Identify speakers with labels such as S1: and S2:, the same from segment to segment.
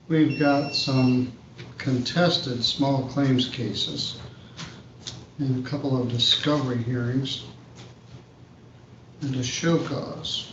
S1: We've got some contested small claims cases and a couple of discovery hearings and a show cause.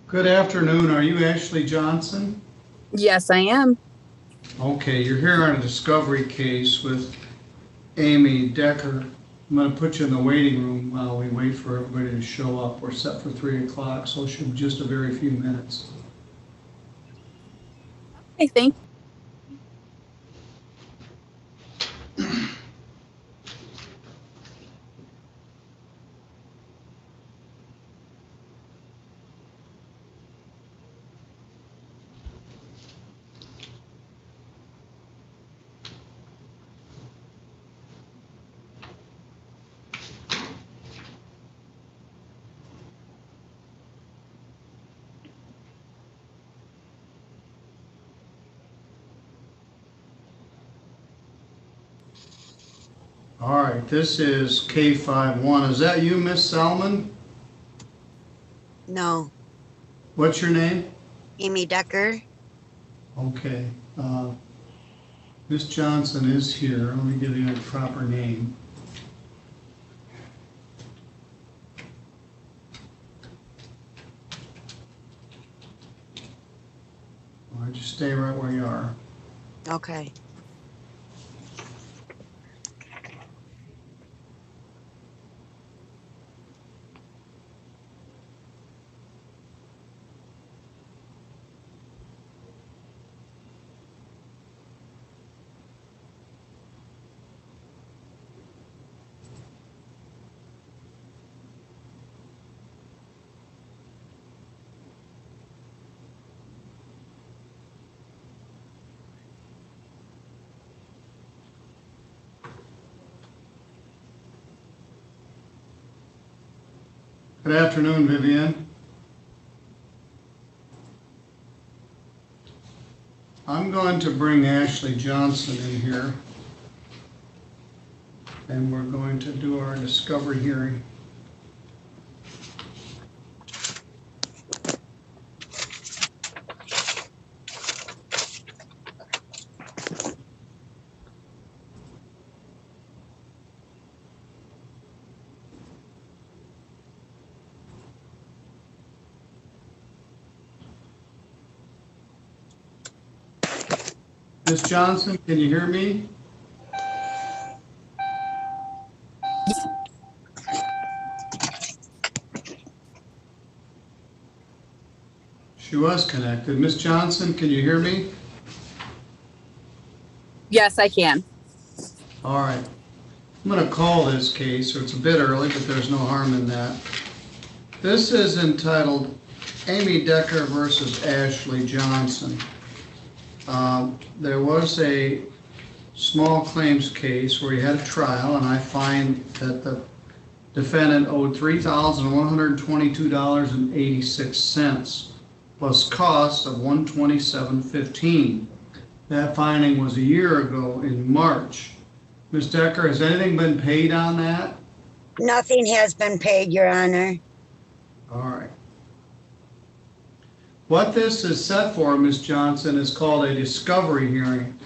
S1: Good afternoon. Are you Ashley Johnson?
S2: Yes, I am.
S1: Okay, you're here on a discovery case with Amy Decker. I'm going to put you in the waiting room while we wait for everybody to show up. We're set for 3 o'clock, so it should be just a very few minutes.
S2: I think.
S1: All right, this is K51. Is that you, Miss Salmon?
S3: No.
S1: What's your name?
S3: Amy Decker.
S1: Okay. Miss Johnson is here. Let me give you a proper name. All right, just stay right where you are.
S3: Okay.
S1: Good afternoon, Vivian. I'm going to bring Ashley Johnson in here, and we're going to do our discovery hearing. Ms. Johnson, can you hear me? She was connected. Ms. Johnson, can you hear me?
S2: Yes, I can.
S1: All right. I'm going to call this case, or it's a bit early, but there's no harm in that. This is entitled Amy Decker versus Ashley Johnson. There was a small claims case where he had a trial, and I find that the defendant owed $3,122.86 plus cost of $127.15. That finding was a year ago in March. Ms. Decker, has anything been paid on that?
S3: Nothing has been paid, Your Honor.
S1: All right. What this is set for, Ms. Johnson, is called a discovery hearing,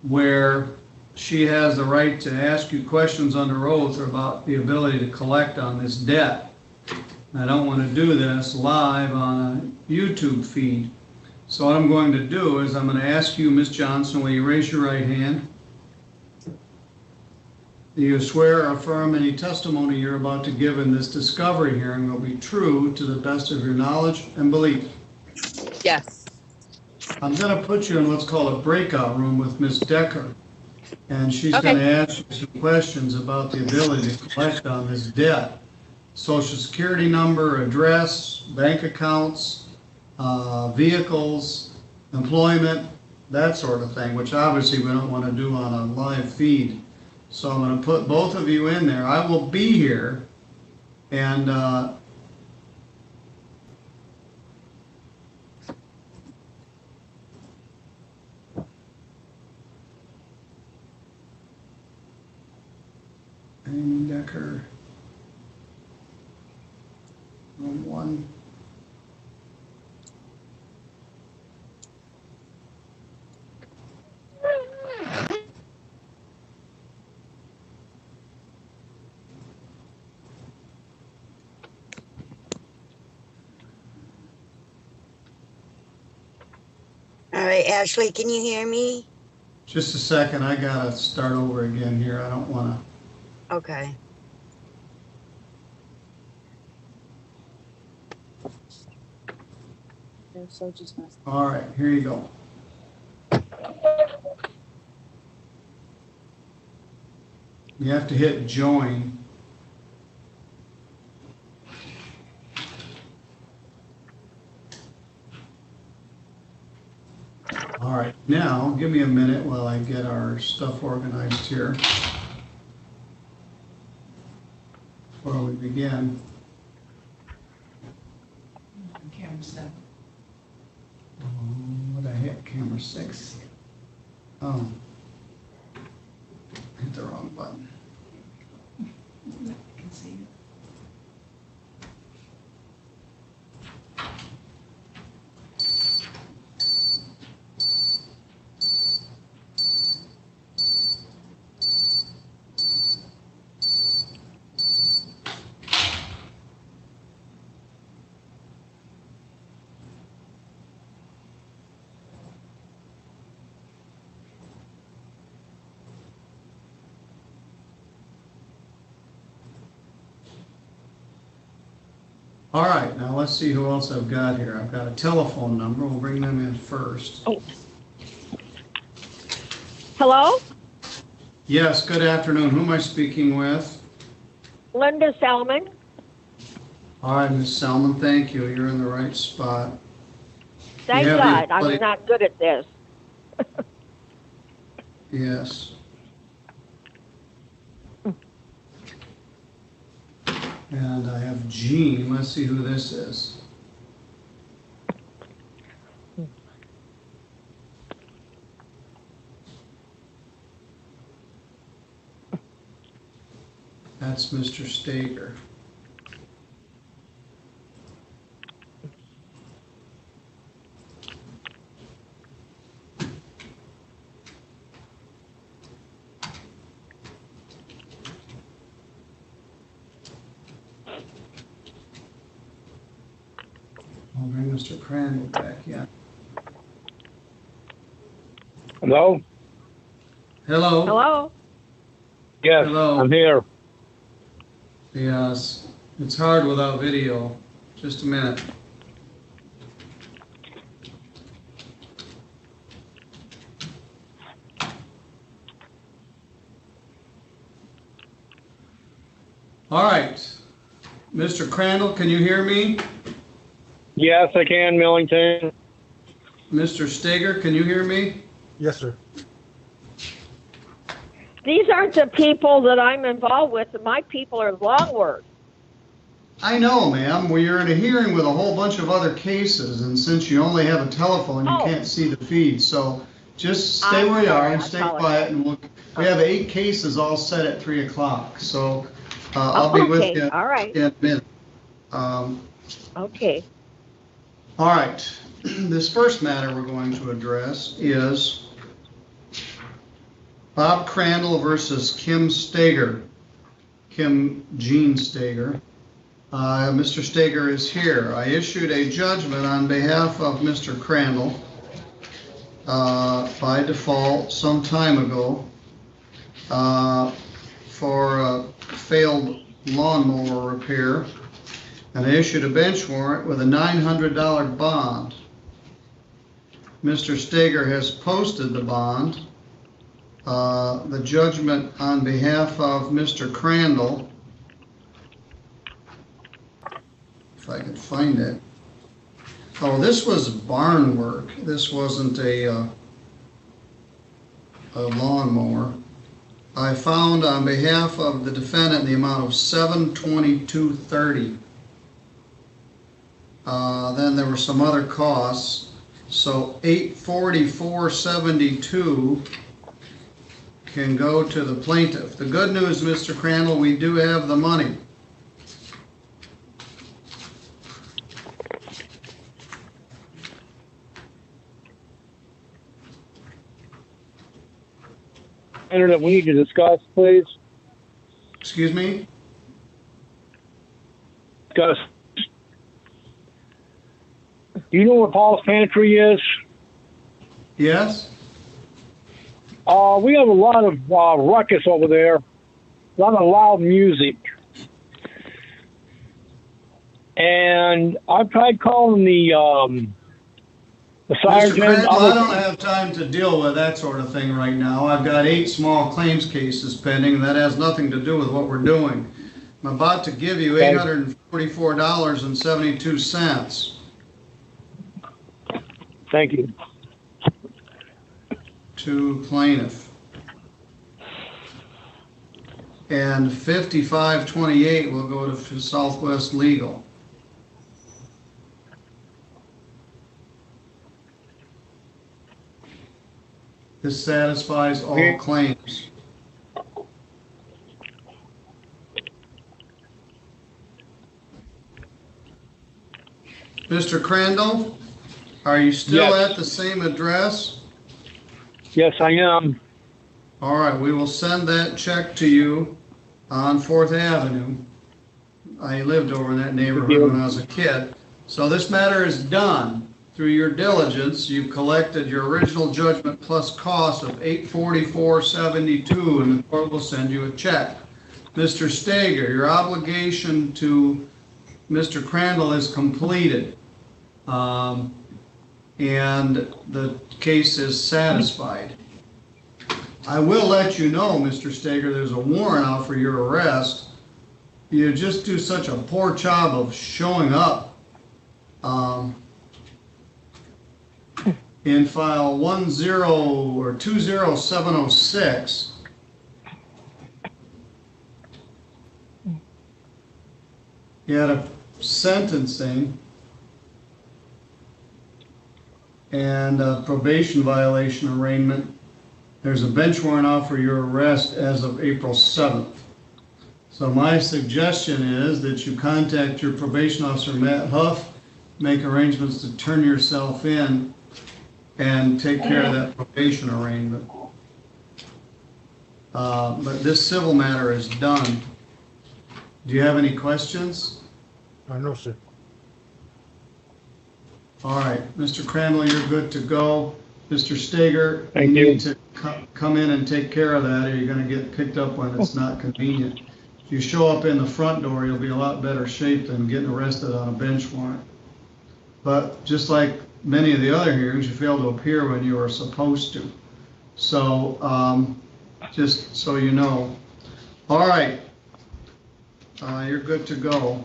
S1: where she has the right to ask you questions under oath about the ability to collect on this debt. I don't want to do this live on a YouTube feed. So what I'm going to do is I'm going to ask you, Ms. Johnson, will you raise your right hand? Do you swear or affirm any testimony you're about to give in this discovery hearing will be true to the best of your knowledge and belief?
S2: Yes.
S1: I'm going to put you in what's called a breakout room with Ms. Decker, and she's
S2: Okay.
S1: going to ask you some questions about the ability to collect on this debt. Social security number, address, bank accounts, vehicles, employment, that sort of thing, which obviously we don't want to do on a live feed. So I'm going to put both of you in there. I will be here, and Amy Decker, room 1.
S3: All right, Ashley, can you hear me?
S1: Just a second, I gotta start over again here. I don't want to.
S3: Okay.
S1: All right, here you go. You have to hit join. All right, now give me a minute while I get our stuff organized here before we begin.
S4: Camera 7.
S1: What I hit? Camera 6. Oh, hit the wrong button.
S4: You can see it.
S1: All right, now let's see who else I've got here. I've got a telephone number. We'll bring them in first.
S5: Oh. Hello?
S1: Yes, good afternoon. Who am I speaking with?
S5: Linda Selman.
S1: All right, Ms. Selman, thank you. You're in the right spot.
S5: Thank
S1: Yeah,
S5: God.
S1: everybody-
S5: I'm not good at this.
S1: Yes. And I have Jean. Let's see who this is. That's Mr. Stager. I'll bring Mr. Crandall back, yeah.
S6: Hello?
S1: Hello?
S5: Hello?
S6: Yes,
S1: Hello.
S6: I'm here.
S1: Yes, it's hard without video. Just a minute. All right. Mr. Crandall, can you hear me?
S6: Yes, I can, Millington.
S1: Mr. Steger, can you hear me?
S7: Yes, sir.
S5: These aren't the people that I'm involved with. My people are Longworth.
S1: I know, ma'am. Well, you're in a hearing with a whole bunch of other cases, and since you only have a telephone, you
S5: Oh.
S1: can't see the feed. So just stay
S5: I'm
S1: where you are
S5: sorry,
S1: and
S5: I
S1: stay
S5: apologize.
S1: quiet, and we have 8 cases all set at 3 o'clock. So I'll be with
S5: Okay,
S1: you
S5: all right.
S1: in a minute.
S5: Okay.
S1: All right. This first matter we're going to address is Bob Crandall versus Kim Steger. Kim Jean Steger. Mr. Steger is here. I issued a judgment on behalf of Mr. Crandall by default some time ago for a failed lawnmower repair, and I issued a bench warrant with a $900 bond. Mr. Steger has posted the bond. The judgment on behalf of Mr. Crandall, if I could find it. Oh, this was barn work. This wasn't a lawnmower. I found on behalf of the defendant the amount of $722.30. Then there were some other costs. So $844.72 can go to the plaintiff. The good news, Mr. Crandall, we do have the money.
S6: Matter that we need to discuss, please.
S1: Excuse me?
S6: Discuss. Do you know where Paul's Pantry is?
S1: Yes?
S6: We have a lot of ruckus over there. A lot of loud music. And I've tried calling the
S1: Mr.
S6: sergeant.
S1: Crandall, I don't have time to deal with that sort of thing right now. I've got 8 small claims cases pending, and that has nothing to do with what we're doing. I'm about to give you $844.72
S6: Thank you.
S1: to plaintiff. And $55.28 will go to Southwest Legal. This satisfies all claims. Mr. Crandall, are you still
S6: Yes.
S1: at the same address?
S6: Yes, I am.
S1: All right, we will send that check to you on 4th Avenue. I lived over in that neighborhood when I was a kid. So this matter is done. Through your diligence, you've collected your original judgment plus cost of $844.72, and the court will send you a check. Mr. Steger, your obligation to Mr. Crandall is completed, and the case is satisfied. I will let you know, Mr. Steger, there's a warrant out for your arrest. You just do such a poor job of showing up. In file 20706, you had a sentencing and a probation violation arraignment. There's a bench warrant out for your arrest as of April 7th. So my suggestion is that you contact your probation officer, Matt Huff, make arrangements to turn yourself in and take care of that probation arraignment. But this civil matter is done. Do you have any questions?
S7: No, sir.
S1: All right, Mr. Crandall, you're good to go. Mr. Steger,
S6: Thank
S1: you
S6: you.
S1: need to come in and take care of that, or you're going to get picked up when it's not convenient. If you show up in the front door, you'll be in a lot better shape than getting arrested on a bench warrant. But just like many of the other hearings, you failed to appear when you were supposed to. So, just so you know. All right, you're good to go.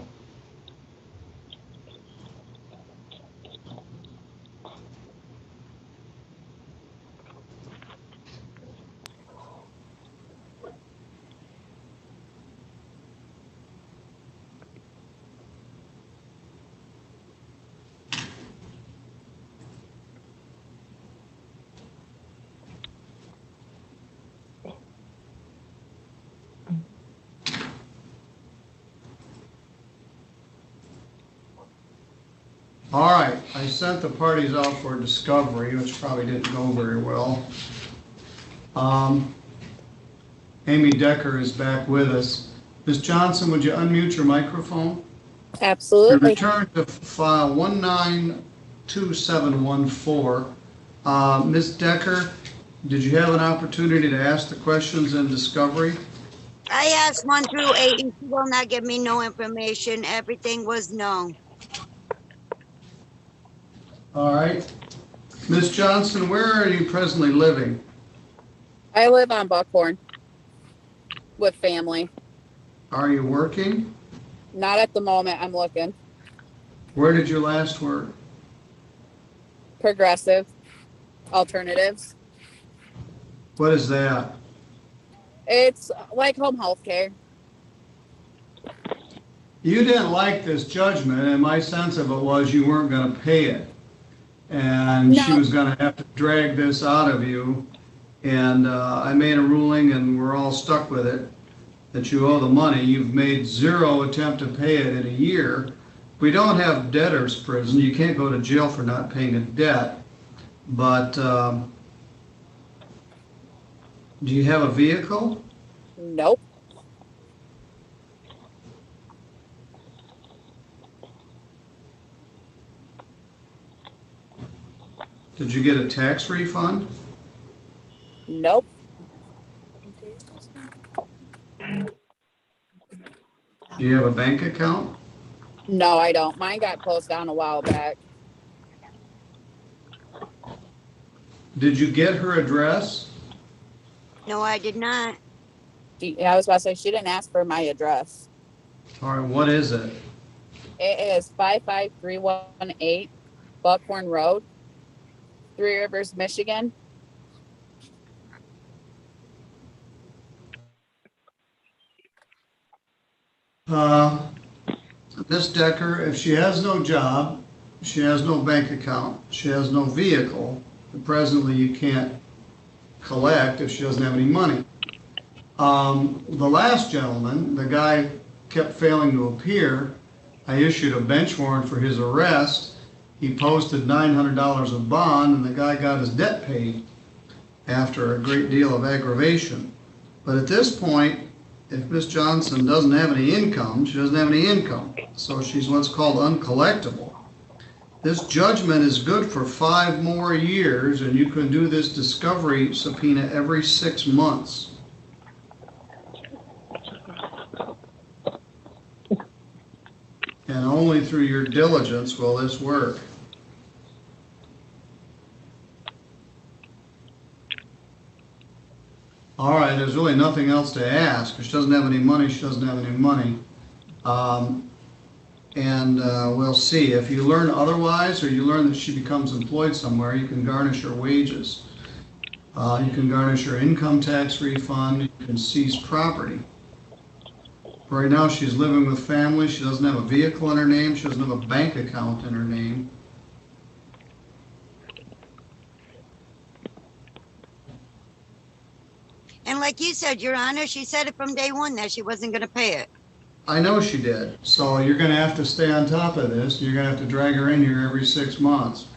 S1: All right, I sent the parties out for discovery, which probably didn't go very well. Amy Decker is back with us. Ms. Johnson, would you unmute your microphone?
S2: Absolutely.
S1: Return to file 192714. Ms. Decker, did you have an opportunity to ask the questions in discovery?
S3: I asked 1 through 8 and she will not give me no information. Everything was no.
S1: All right. Ms. Johnson, where are you presently living?
S2: I live on Buckhorn with family.
S1: Are you working?
S2: Not at the moment. I'm looking.
S1: Where did you last work?
S2: Progressive alternatives.
S1: What is that?
S2: It's like home health care.
S1: You didn't like this judgment, and my sense of it was you weren't going to pay it. And she
S2: No.
S1: was going to have to drag this out of you. And I made a ruling, and we're all stuck with it, that you owe the money. You've made zero attempt to pay it in a year. We don't have debtor's prison. You can't go to jail for not paying a debt. But do you have a vehicle?
S2: Nope.
S1: Did you get a tax refund?
S2: Nope.
S1: Do you have a bank account?
S2: No, I don't. Mine got closed down a while back.
S1: Did you get her address?
S3: No, I did not.
S2: I was about to say, she didn't ask for my address.
S1: All right, what is it?
S2: It is 55318 Buckhorn Road, Three Rivers, Michigan.
S1: Ms. Decker, if she has no job, she has no bank account, she has no vehicle, and presently you can't collect if she doesn't have any money. The last gentleman, the guy kept failing to appear. I issued a bench warrant for his arrest. He posted $900 of bond, and the guy got his debt paid after a great deal of aggravation. But at this point, if Ms. Johnson doesn't have any income, she doesn't have any income. So she's what's called uncollectible. This judgment is good for 5 more years, and you can do this discovery subpoena every 6 months. And only through your diligence will this work. All right, there's really nothing else to ask. If she doesn't have any money, she doesn't have any money. We'll see. If you learn otherwise, or you learn that she becomes employed somewhere, you can garnish her wages. You can garnish her income tax refund. You can seize property. Right now, she's living with family. She doesn't have a vehicle in her name. She doesn't have a bank account in her name.
S3: And like you said, Your Honor, she said it from day one that she wasn't going to pay it.
S1: I know she did. So you're going to have to stay on top of this. You're going to have to drag her in here every 6 months.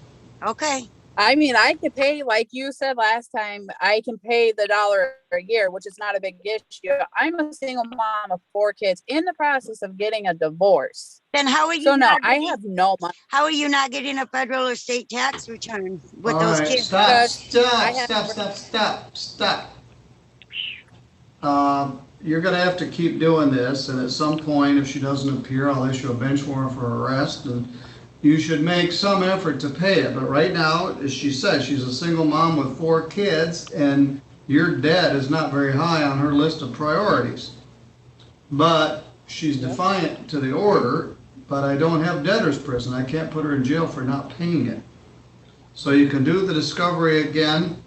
S3: Okay.
S2: I mean, I could pay, like you said last time, I can pay the $1 a year, which is not a big issue. I'm a single mom of 4 kids in the process of getting a divorce.
S3: Then how are you?
S2: So no,
S3: not
S2: I
S3: getting-
S2: have no money.
S3: How are you not getting a federal or state tax return with
S1: All
S3: those
S1: right,
S3: kids?
S1: Stop,
S2: I
S1: stop. You're going to have to keep doing this, and at some point, if she doesn't appear, I'll issue a bench warrant for arrest, and you should make some effort to pay it. But right now, as she said, she's a single mom with 4 kids, and your debt is not very high on her list of priorities. But she's defiant to the order, but I don't have debtor's prison. I can't put her in jail for not paying it. So you can do the discovery again.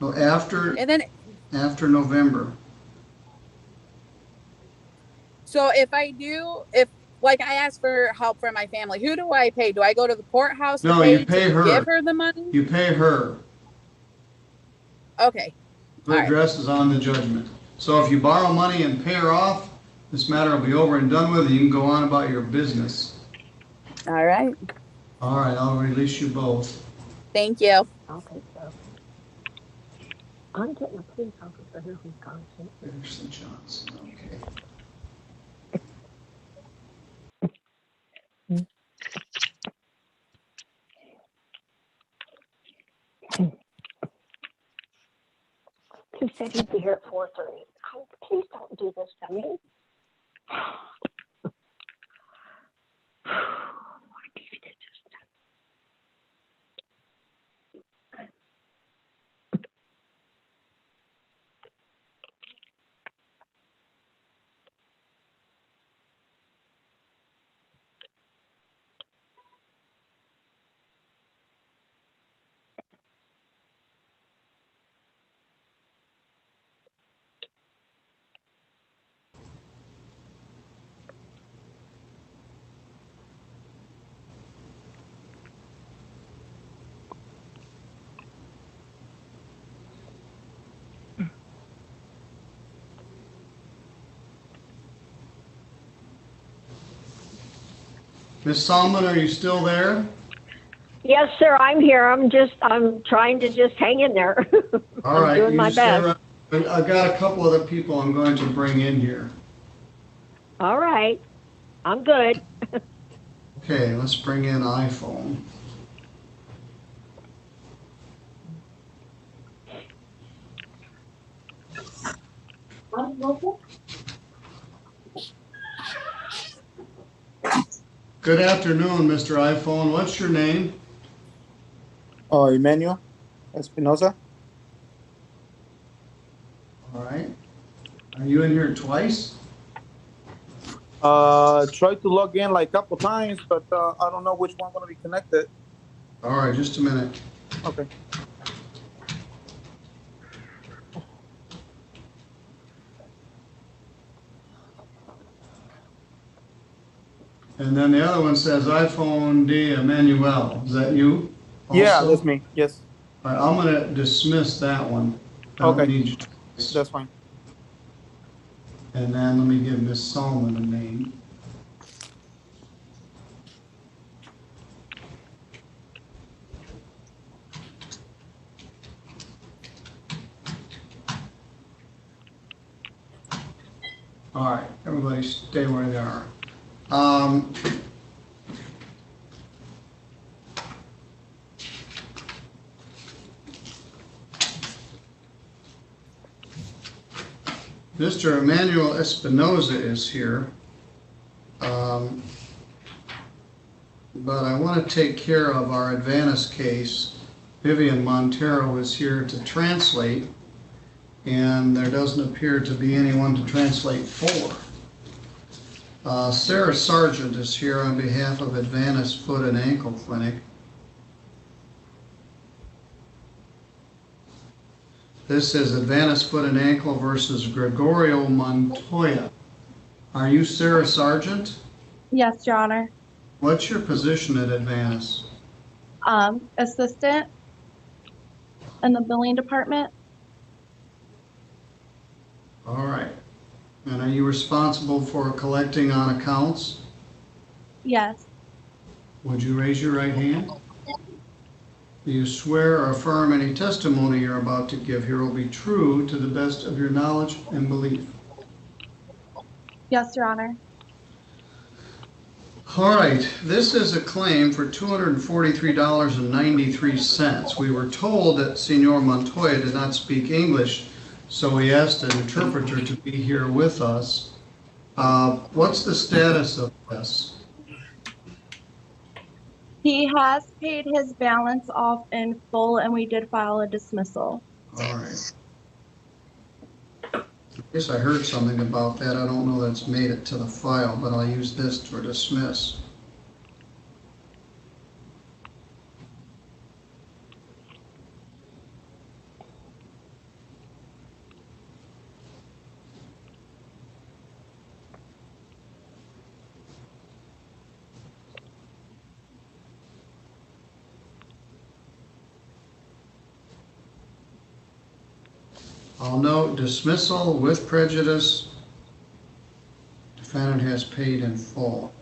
S1: Well, after November.
S2: So if like I ask for help from my family, who do I pay? Do I go to the courthouse?
S1: No, you pay her.
S2: Give her the money?
S1: You pay her.
S2: Okay.
S1: The address is on the judgment. So if you borrow money and pay her off, This matter will be over and done with, and you can go on about your business.
S2: All right.
S1: All right, I'll release you both.
S2: Thank you.
S5: Okay, so I'm getting a police officer here who's constant.
S1: Anderson Johnson, okay.
S5: He said he'd be here at 4:30. Oh, please don't do this to me.
S1: Miss Solomon, are you still there?
S5: Yes, sir, I'm here. I'm trying to just hang in there.
S1: All
S5: I'm
S1: right.
S5: doing
S1: you
S5: my
S1: just stay
S5: best.
S1: around. I've got a couple other people I'm going to bring in here.
S5: All right. I'm good.
S1: Okay, let's bring in iPhone. Good afternoon, Mr. iPhone. What's your name?
S7: Emmanuel Espinosa.
S1: All right. Are you in here twice?
S7: Tried to log in like a couple times, but I don't know which one going to be connected.
S1: All right, just a minute.
S7: Okay.
S1: And then the other one says iPhone D Emmanuel. Is that you?
S7: Yeah,
S1: also?
S7: that's me. Yes,
S1: All right, I'm going to dismiss that one. I don't
S7: Okay.
S1: need you twice.
S7: that's fine.
S1: And then let me give Miss Solomon a name. All right, everybody stay where they are. Mr. Emmanuel Espinoza is here. But I want to take care of our Advantis case. Vivian Montero is here to translate, and there doesn't appear to be anyone to translate for. Sarah Sargent is here on behalf of Advantis Foot and Ankle Clinic. This is Advantis Foot and Ankle versus Gregorio Montoya. Are you Sarah Sargent?
S8: Yes, Your Honor.
S1: What's your position at Advantis?
S8: Assistant in the billing department.
S1: All right. And are you responsible for collecting on accounts?
S8: Yes.
S1: Would you raise your right hand? Do you swear or affirm any testimony you're about to give here will be true to the best of your knowledge and belief?
S8: Yes, Your Honor.
S1: All right, this is a claim for $243.93. We were told that Senor Montoya did not speak English, so we asked an interpreter to be here with us. What's the status of this?
S8: He has paid his balance off in full, and we did file a dismissal.
S1: All right. I guess I heard something about that. I don't know that's made it to the file, but I'll use this for dismiss. I'll note dismissal with prejudice. 2 Defendant has paid in full.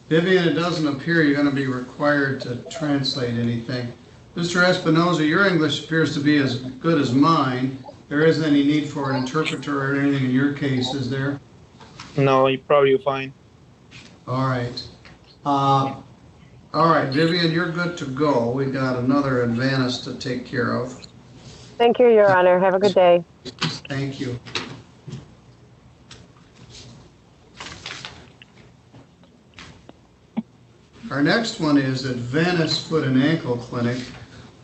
S1: Vivian, it doesn't appear you're going to be required to translate anything. Mr. Espinoza, your English appears to be as good as mine. There isn't any need for an interpreter or anything in your case, is there?
S7: No, you probably fine.
S1: All right. All right, Vivian, you're good to go. We got another advance to take care of.
S9: Thank you, Your Honor. Have a good day.
S1: Thank you. Our next one is Adventist Foot and Ankle Clinic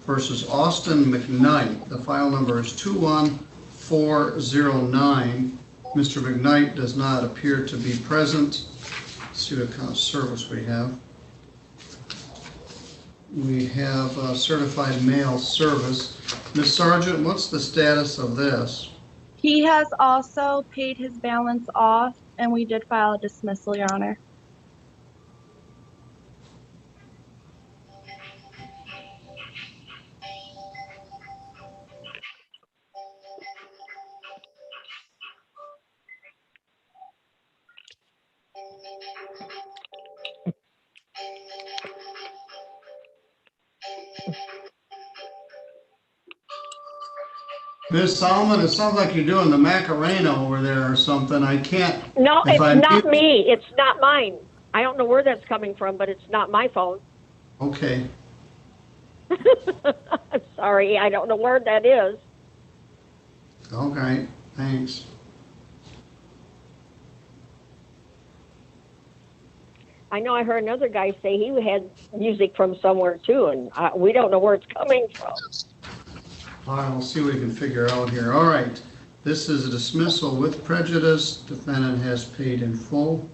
S1: versus Austin McKnight. The file number is 21409. Mr. McKnight does not appear to be present. Let's see what kind of service we have. We have certified mail service. Ms. Sargent, what's the status of this?
S8: He has also paid his balance off, and we did file a dismissal, Your Honor.
S1: Ms. Solomon, it sounds like you're doing the Macarena over there or something. I can't.
S5: No,
S1: if
S5: it's
S1: I
S5: not
S1: mute-
S5: me. It's not mine. I don't know where that's coming from, but it's not my phone.
S1: Okay.
S5: I'm sorry. I don't know where that is.
S1: Okay, thanks.
S5: I know I heard another guy say he had music from somewhere too, and we don't know where it's coming from.
S1: All right, we'll see what we can figure out here. All right, this is a dismissal with prejudice. Defendant has paid in full.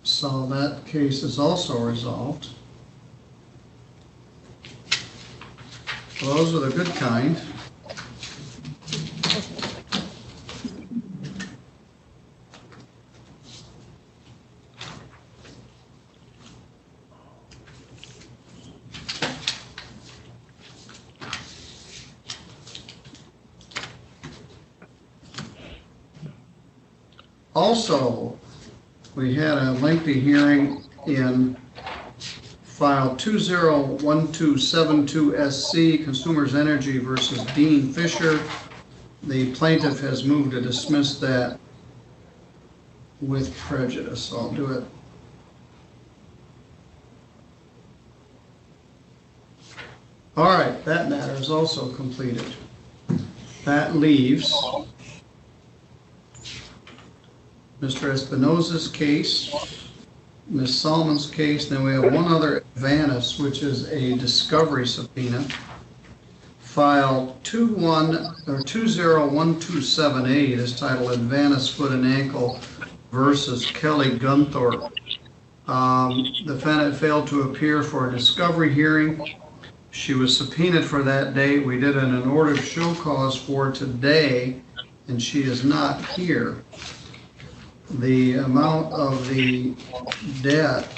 S1: So that case is also resolved. Well, those are the good kind. Also, we had a lengthy hearing in file 201272SC, Consumers Energy versus Dean Fisher. The plaintiff has moved to dismiss that with prejudice. So I'll do it. All right, that matter is also completed. That leaves Mr. Espinoza's case, Ms. Solomon's case, then we have one other advance, which is a discovery subpoena. File 201278 is titled Advance Foot and Ankle versus Kelly Gunthorpe. The defendant failed to appear for a discovery hearing. She was subpoenaed for that date. We did an order of show cause for today, and she is not here. The amount of the debt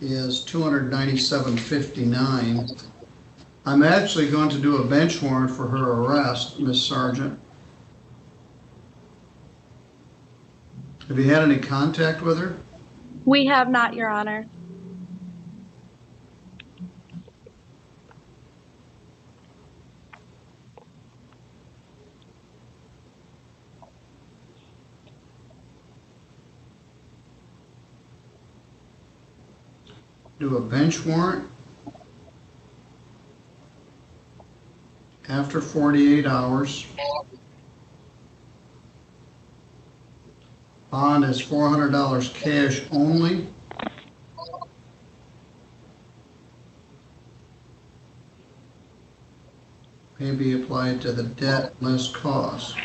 S1: is $297.59. I'm actually going to do a bench warrant for her arrest, Ms. Sargent. Have you had any contact with her?
S8: We have not, Your Honor.
S1: Do a bench warrant. After 48 hours. Bond is $400 cash only. May be applied to the debt less cost.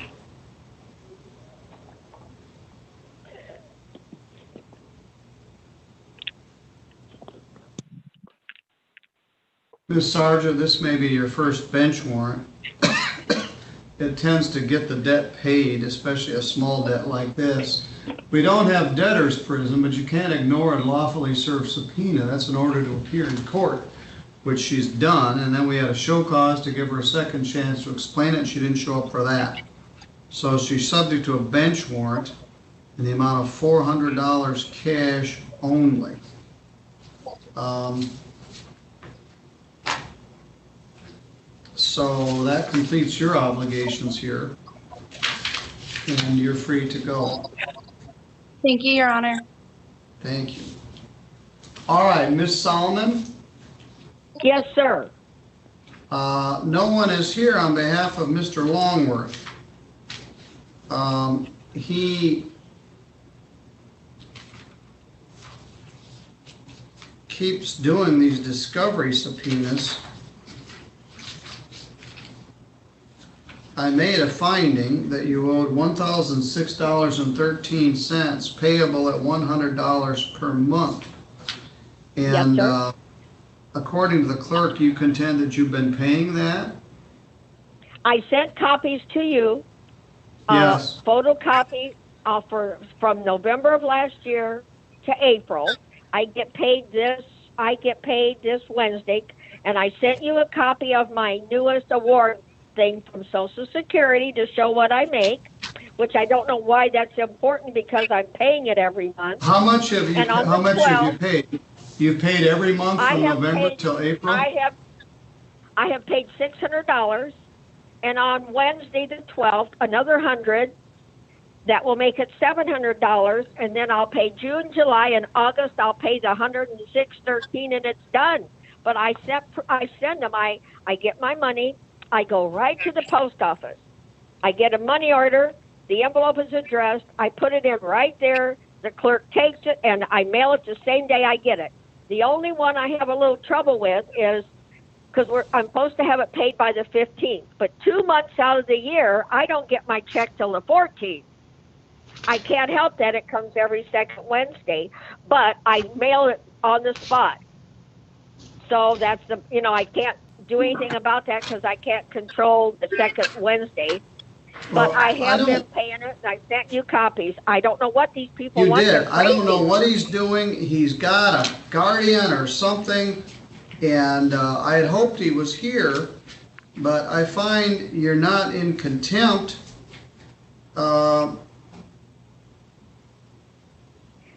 S1: Ms. Sargent, this may be your first bench warrant. It tends to get the debt paid, especially a small debt like this. We don't have debtor's prison, but you can't ignore a lawfully served subpoena. That's an order to appear in court, which she's done, and then we had a show cause to give her a second chance to explain it, and she didn't show up for that. So she's subject to a bench warrant in the amount of $400 cash only. So that completes your obligations here, and you're free to go.
S8: Thank you, Your Honor.
S1: Thank you. All right, Ms. Solomon?
S5: Yes, sir.
S1: No one is here on behalf of Mr. Longworth. He keeps doing these discovery subpoenas. I made a finding that you owed $1,006.13 payable at $100 per month. And
S5: Yes, sir.
S1: According to the clerk, you contend that you've been paying that?
S5: I sent copies to you.
S1: Yes.
S5: Photocopy from November of last year to April. I get paid this Wednesday, and I sent you a copy of my newest award thing from Social Security to show what I make, which I don't know why that's important because I'm paying it every month.
S1: How much have you? Have you paid? You've paid every month from November till April.
S5: I have paid $600, and on Wednesday the 12th, another $100. That will make it $700, and then I'll pay June, July, and August. I'll pay the $106.13, and it's done. But I send them. I get my money. I go right to the post office. I get a money order. The envelope is addressed. I put it in right there. The clerk takes it, and I mail it the same day I get it. The only one I have a little trouble with is because I'm supposed to have it paid by the 15th. But 2 months out of the year, I don't get my check till the 14th. I can't help that. It comes every second Wednesday, but I mail it on the spot. So that's I can't do anything about that because I can't control the second Wednesday. But
S1: Well,
S5: I have been paying it, and I sent you copies. I don't know what these people
S1: You
S5: want.
S1: did. I don't know what he's doing. He's got a guardian or something, and I had hoped he was here, but I find you're not in contempt.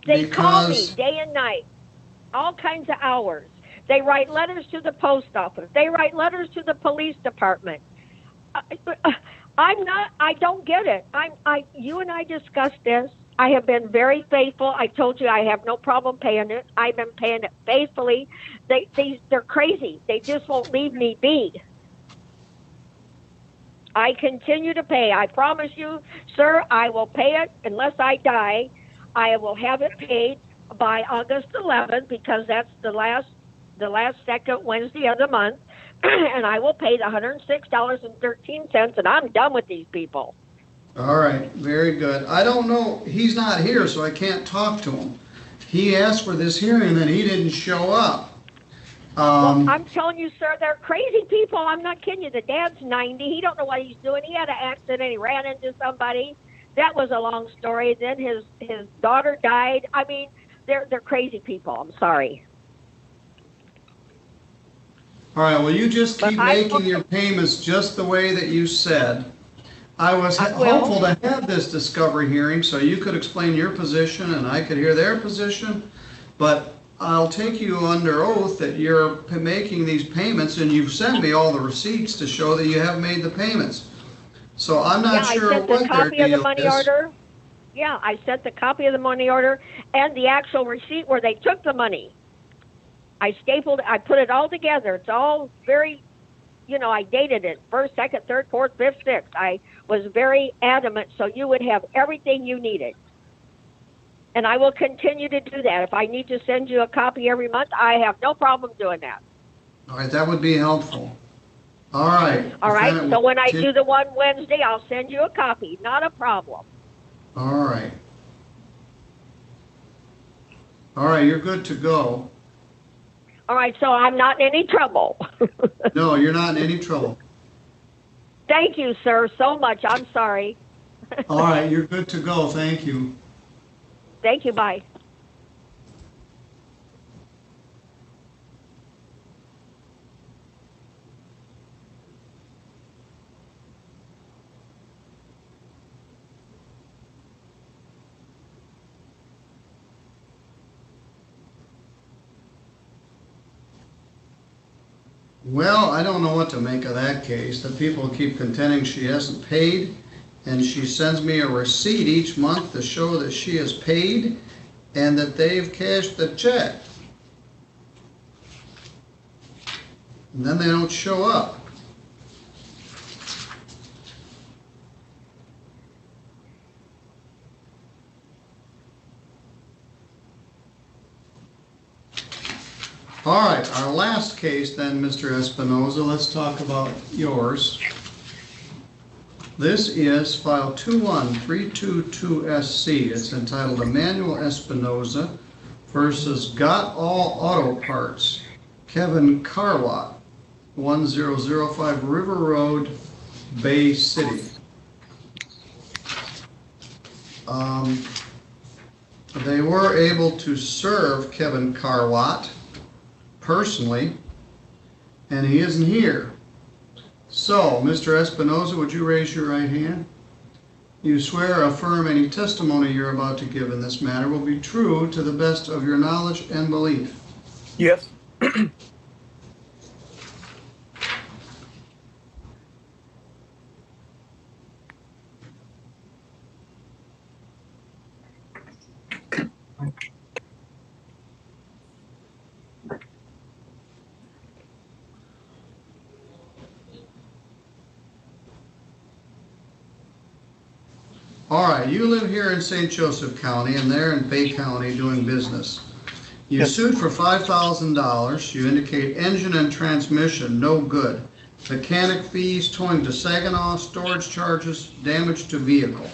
S5: They call me
S1: because
S5: day and night, all kinds of hours. They write letters to the post office. They write letters to the police department. I don't get it. You and I discussed this. I have been very faithful. I told you I have no problem paying it. I've been paying it faithfully. They're crazy. They just won't leave me be. I continue to pay. I promise you, sir, I will pay it unless I die. I will have it paid by August 11th because that's the last second Wednesday of the month, and I will pay the $106.13, and I'm done with these people.
S1: All right, very good. I don't know. He's not here, so I can't talk to him. He asked for this hearing, and then he didn't show up.
S5: Well, I'm telling you, sir, they're crazy people. I'm not kidding you. The dad's 90. He don't know what he's doing. He had an accident. He ran into somebody. That was a long story. Then his daughter died. I mean, they're crazy people. I'm sorry.
S1: All right, well, you just keep making your payments just the way that you said. I was hopeful to have this discovery hearing so you could explain your position and I could hear their position, but I'll take you under oath that you're making these payments, and you've sent me all the receipts to show that you have made the payments. So I'm not sure what their deal is.
S5: Yeah, I sent the copy of the money order and the actual receipt where they took the money. I stapled it. I put it all together. It's all very, I dated it. 1st, 2nd, 3rd, 4th, 5th, 6th. I was very adamant so you would have everything you needed. And I will continue to do that. If I need to send you a copy every month, I have no problem doing that.
S1: All right, that would be helpful. All right.
S5: All right, so when I do the one Wednesday, I'll send you a copy. Not a problem.
S1: All right. All right, you're good to go.
S5: All right, so I'm not in any trouble.
S1: No, you're not in any trouble.
S5: Thank you, sir, so much. I'm sorry.
S1: All right, you're good to go. Thank you.
S5: Thank you, bye.
S1: Well, I don't know what to make of that case. The people keep contending she hasn't paid, and she sends me a receipt each month to show that she has paid and that they've cashed the check. And then they don't show up. All right, our last case then, Mr. Espinoza, let's talk about yours. This is file 21322SC. It's entitled Emmanuel Espinoza versus Got All Auto Parts, Kevin Carlott, 1005 River Road, Bay City. They were able to serve Kevin Carlott personally, and he isn't here. So, Mr. Espinoza, would you raise your right hand? You swear or affirm any testimony you're about to give in this matter will be true to the best of your knowledge and belief?
S7: Yes.
S1: All right, you live here in St. Joseph County, and they're in Bay County doing business. You
S7: Yes.
S1: sued for $5,000. You indicate engine and transmission, no good. Mechanic fees, towing to Saginaw, storage charges, damage to vehicle.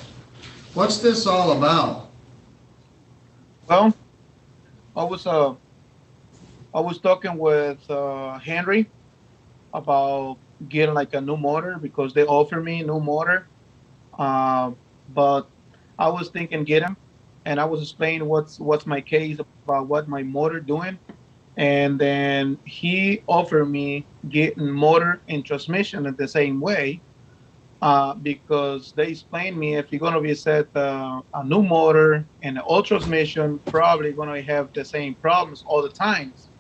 S1: What's this all about?
S7: Well, I was talking with Henry about getting like a new motor because they offered me a new motor. But I was thinking get him, and I was explaining what's my case about what my motor doing, and then he offered me getting motor and transmission in the same way, because they explained me if you're gonna be set a new motor and an old transmission, probably gonna have the same problems all the times.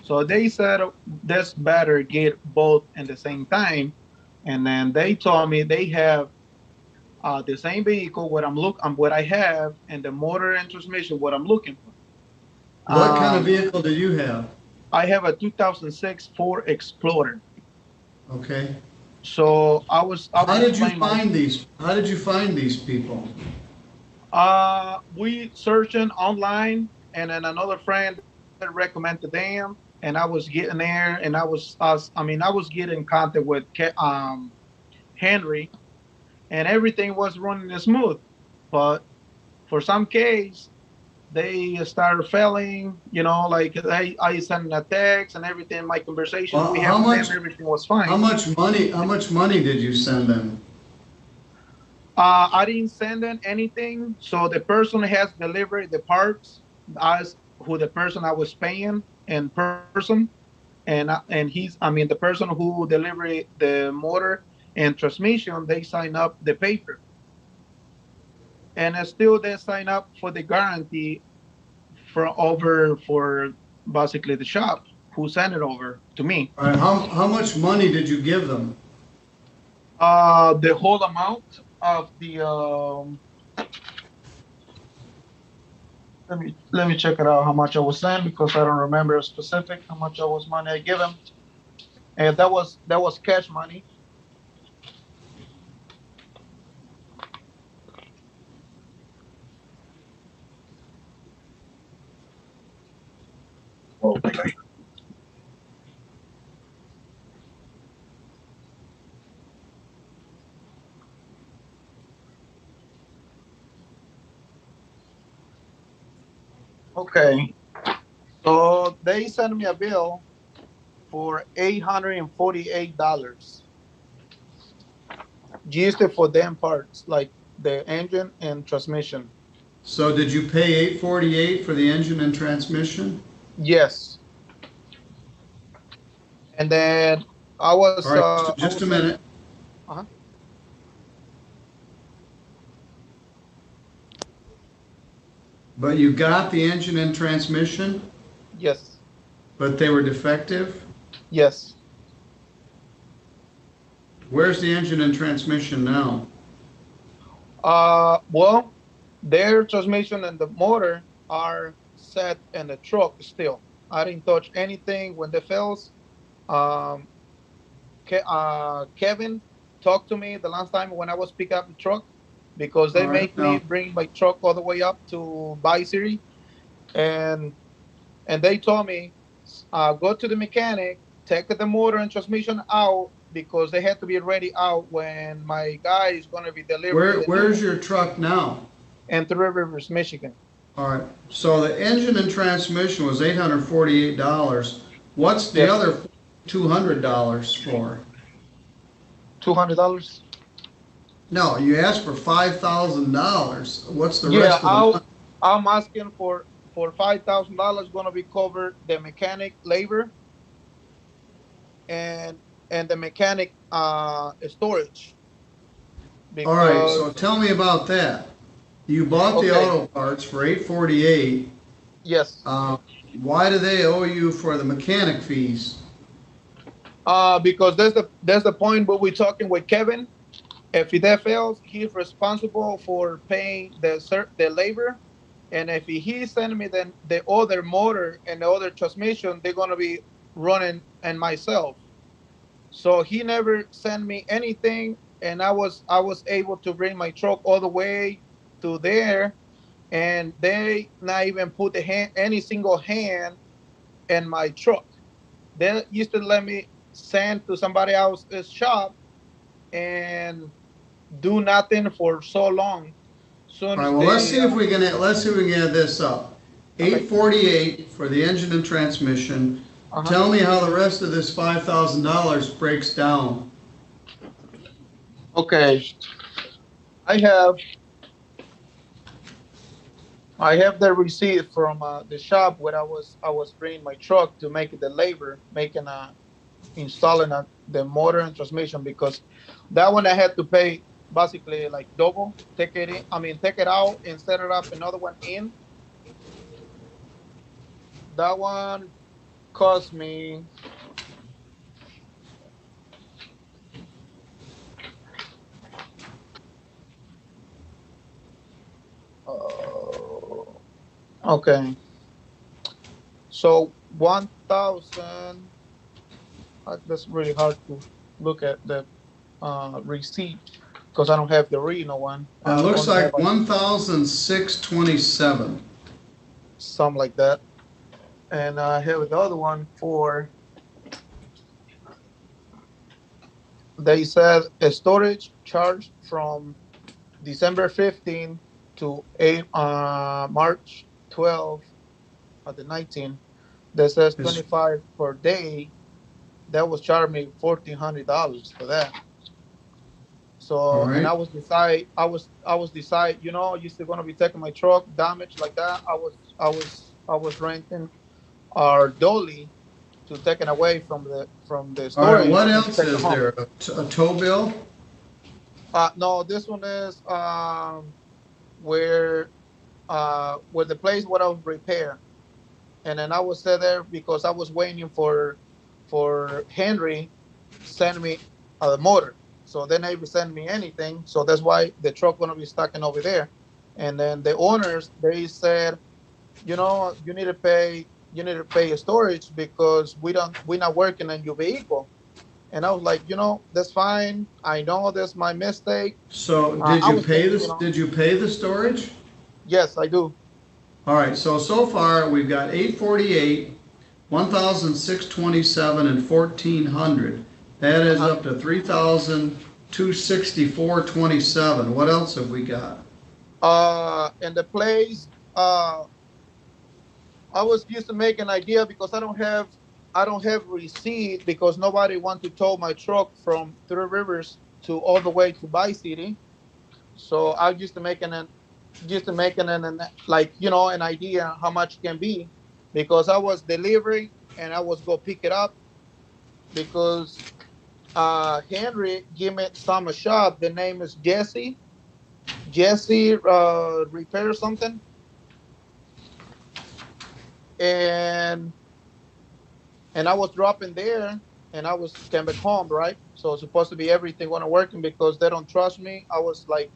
S7: So they said that's better get both at the same time, and then they told me they have the same vehicle, what I have, and the motor and transmission, what I'm looking for.
S1: What kind of vehicle do you have?
S7: I have a 2006 Ford Explorer.
S1: Okay.
S7: So I was
S1: How did you
S7: explaining
S1: find these? How did you find these people?
S7: we searching online, and then another friend recommended them, and I was getting there, and I was getting in contact with Henry, and everything was running smooth. But for some case, they started failing, like I sent a text and everything, my conversation
S1: Well,
S7: we had with them, everything was fine.
S1: How much money did you send them?
S7: I didn't send them anything. So the person has delivered the parts as who the person I was paying in person, and the person who delivered the motor and transmission, they sign up the paper, and still they sign up for the guarantee for basically the shop who sent it over to me.
S1: All right, how much money did you give them?
S7: The whole amount of the let me check it out how much I was sent, because I don't remember specific how much money I give him. And that was cash money. Okay. Okay. So they sent me a bill for $848 just for them parts, like the engine and transmission.
S1: So did you pay 848 for the engine and transmission?
S7: Yes. And then I was
S1: All right,
S7: I
S1: just
S7: was
S1: a
S7: saying,
S1: minute.
S7: uh-huh.
S1: But you got the engine and transmission,
S7: Yes.
S1: but they were defective?
S7: Yes.
S1: Where's the engine and transmission now?
S7: Well, their transmission and the motor are set in the truck still. I didn't touch anything when they fails. Um, Kevin talked to me the last time when I was picking up the truck because they
S1: All right,
S7: make me
S1: now,
S7: bring my truck all the way up to Vice City, and they told me go to the mechanic, take the motor and transmission out because they had to be ready out when my guy is going to be delivering the
S1: where's
S7: new
S1: your truck now?
S7: in Three Rivers, Michigan.
S1: All right, so the engine and transmission was $848. What's the
S7: Yes.
S1: other $200 for?
S7: $200.
S1: No, you asked for $5,000. What's the
S7: Yeah,
S1: rest of the money?
S7: I'm asking for $5,000 going to be covered the mechanic labor and the mechanic storage.
S1: All right, so
S7: Because
S1: tell me about that. You bought the
S7: Okay.
S1: auto parts for $848.
S7: yes,
S1: Why do they owe you for the mechanic fees?
S7: because there's the point where we're talking with Kevin. If that fails, he's responsible for paying the labor, and if he send me then the other motor and the other transmission, they're gonna be running and myself. So he never sent me anything, and I was able to bring my truck all the way to there, and they not even put any single hand in my truck. They used to let me send to somebody else's shop and do nothing for so long.
S1: All
S7: Soon
S1: right,
S7: as
S1: well, let's
S7: they
S1: see if we can add this up.
S7: Okay.
S1: 848 for the engine and transmission.
S7: Uh-huh.
S1: Tell me how the rest of this $5,000 breaks down.
S7: Okay, I have the receipt from the shop where I was bringing my truck to make the labor, installing the motor and transmission, because that one I had to pay basically like double. Take it out and set it up another one in. That one cost me okay. So 1,000. That's really hard to look at the receipt because I don't have the original one.
S1: It looks
S7: Only
S1: like
S7: have,
S1: 1,627.
S7: something like that. And I have the other one for. They said a storage charge from December 15 to March 12 of the 19. That says 25 per day. That was charging me $1,400 for that. So
S1: All right.
S7: and I was decide, you know, you're still gonna be taking my truck damaged like that. I was renting our dolly to take it away from the
S1: All
S7: storage.
S1: right, what
S7: and
S1: else
S7: take it
S1: is
S7: home.
S1: there? A tow bill?
S7: No, this one is where the place where I was repair, and then I was set there because I was waiting for Henry send me the motor. So they never send me anything. So that's why the truck gonna be stuck in over there. And then the owners, they said, you know, you need to pay a storage because we're not working on your vehicle. And I was like, you know, that's fine. I know that's my mistake.
S1: So
S7: I
S1: did you
S7: was
S1: pay
S7: thinking,
S1: this?
S7: you know,
S1: Did you pay the storage?
S7: Yes, I do.
S1: All right, so far we've got 848, 1,627, and 1,400. That adds up to 3,264.27. What else have we got?
S7: And the place, I was used to make an idea because I don't have receipt because nobody want to tow my truck from Three Rivers to all the way to Vice City. So I used to making an like an idea how much can be because I was delivering and I was go pick it up because Henry gave me some shop. The name is Jesse repair something, and I was dropping there, and I was came back home, right? So it's supposed to be everything gonna working because they don't trust me. I was like,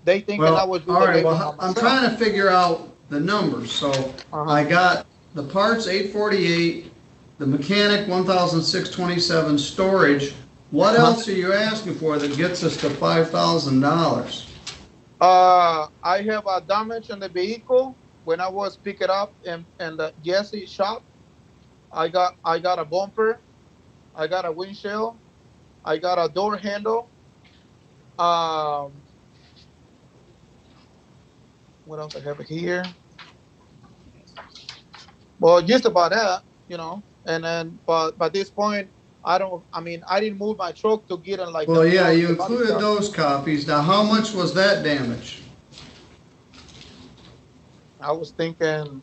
S7: they thinking I
S1: Well,
S7: was do
S1: all
S7: the
S1: right,
S7: labor by
S1: well, I'm
S7: myself.
S1: trying to figure out the numbers, so
S7: Uh-huh.
S1: I got the parts 848, the mechanic 1,627, storage. What
S7: Uh-huh.
S1: else are you asking for that gets us to $5,000?
S7: I have a damage in the vehicle when I was pick it up in the Jesse shop. I got a bumper, I got a windshield, I got a door handle. Um, what else I have here? Well, just about that. And then, but by this point, I don't. I mean, I didn't move my truck to get in like the
S1: Well, yeah,
S7: middle of
S1: you
S7: the body
S1: included
S7: shop.
S1: those copies. Now, how much was that damage?
S7: I was thinking,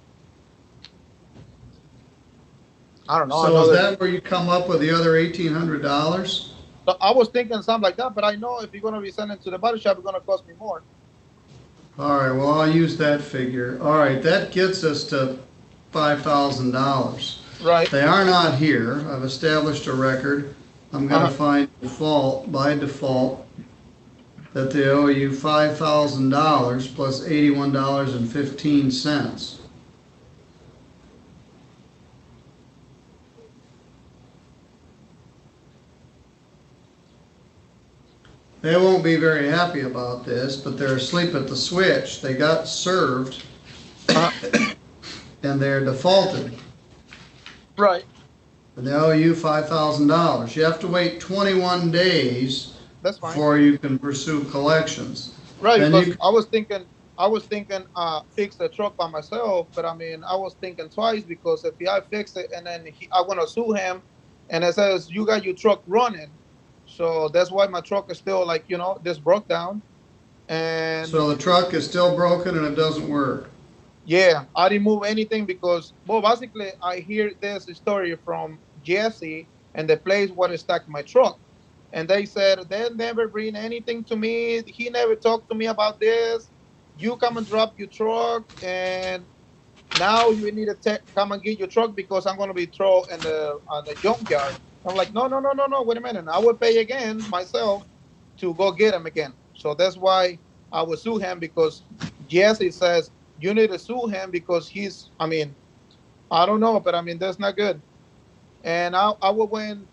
S7: I don't know,
S1: So is
S7: another.
S1: that where you come up with the other $1,800?
S7: So I was thinking something like that, but I know if you're gonna be sending to the body shop, it's gonna cost me more.
S1: All right, well, I'll use that figure. All right, that gets us to $5,000.
S7: Right.
S1: They are not here. I've established a record. I'm gonna
S7: Uh-huh.
S1: find by default, that they owe you $5,000 plus $81.15. They won't be very happy about this, but they're asleep at the switch. They got served
S7: Uh-huh.
S1: and they're defaulted.
S7: Right.
S1: And they owe you $5,000. You have to wait 21 days
S7: That's fine.
S1: before you can pursue collections.
S7: Right,
S1: Then
S7: because
S1: you,
S7: I was thinking fix the truck by myself, but I mean I was thinking twice because if I fix it and then I want to sue him, and it says you got your truck running, so that's why my truck is still like this broke down, and
S1: so the truck is still broken and it doesn't work.
S7: yeah, I didn't move anything because well basically I hear this story from Jesse and the place where I stuck my truck. And they said they never bring anything to me. He never talked to me about this. You come and drop your truck, and now you need to come and get your truck because I'm gonna be thrown in the on the junkyard. I'm like, no, no, no, no, no. Wait a minute. I will pay again myself to go get him again. So that's why I will sue him because Jesse says you need to sue him because he's. I mean, I don't know, but I mean that's not good. And I will win.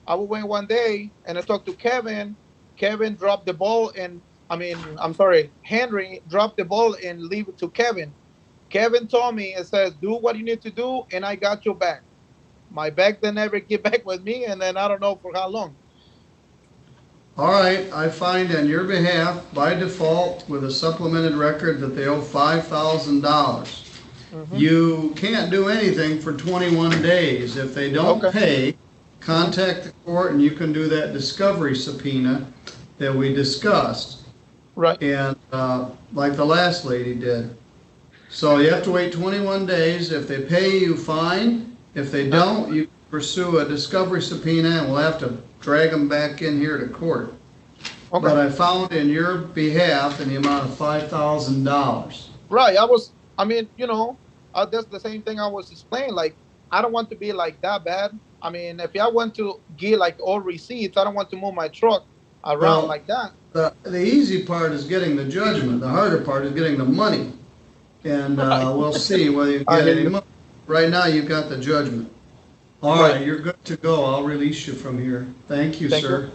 S7: I went one day and I talked to Kevin. Kevin dropped the ball and I'm sorry, Henry dropped the ball and leave it to Kevin. Kevin told me and says, do what you need to do and I got your back. My back didn't ever get back with me and then I don't know for how long.
S1: All right, I find on your behalf by default with a supplemented record that they owe $5,000.
S7: Mm-hmm.
S1: You can't do anything for 21 days. If they don't pay, contact the court and you can do that discovery subpoena that we discussed.
S7: Right.
S1: And like the last lady did. So you have to wait 21 days. If they pay you, fine. If they don't, you pursue a discovery subpoena and we'll have to drag them back in here to court.
S7: Okay.
S1: But I found in your behalf in the amount of $5,000.
S7: Right. That's the same thing I was explaining. Like, I don't want to be like that bad. I mean, if I want to get like all receipts, I don't want to move my truck around like that.
S1: The easy part is getting the judgment. The harder part is getting the money. And we'll see whether you get any money. Right now, you've got the judgment. All right, you're good to go. I'll release you from here. Thank you, sir.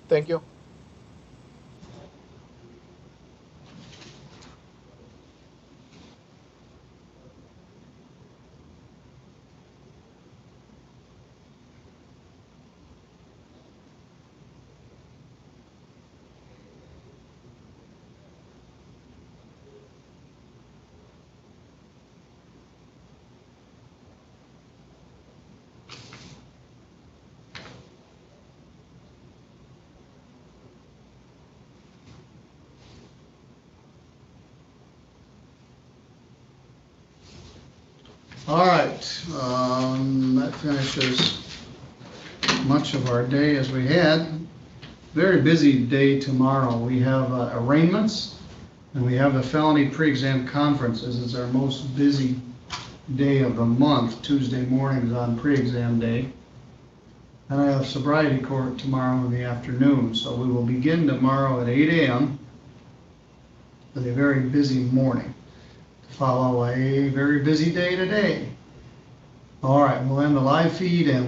S7: Thank you.
S1: All right, that finishes much of our day as we had. Very busy day tomorrow. We have arraignments and we have the felony pre-exam conferences. It's our most busy day of the month. Tuesday mornings on pre-exam day. And I have sobriety court tomorrow in the afternoon. So we will begin tomorrow at 8 a.m. with a very busy morning. To follow a very busy day today. All right, we'll end the live feed and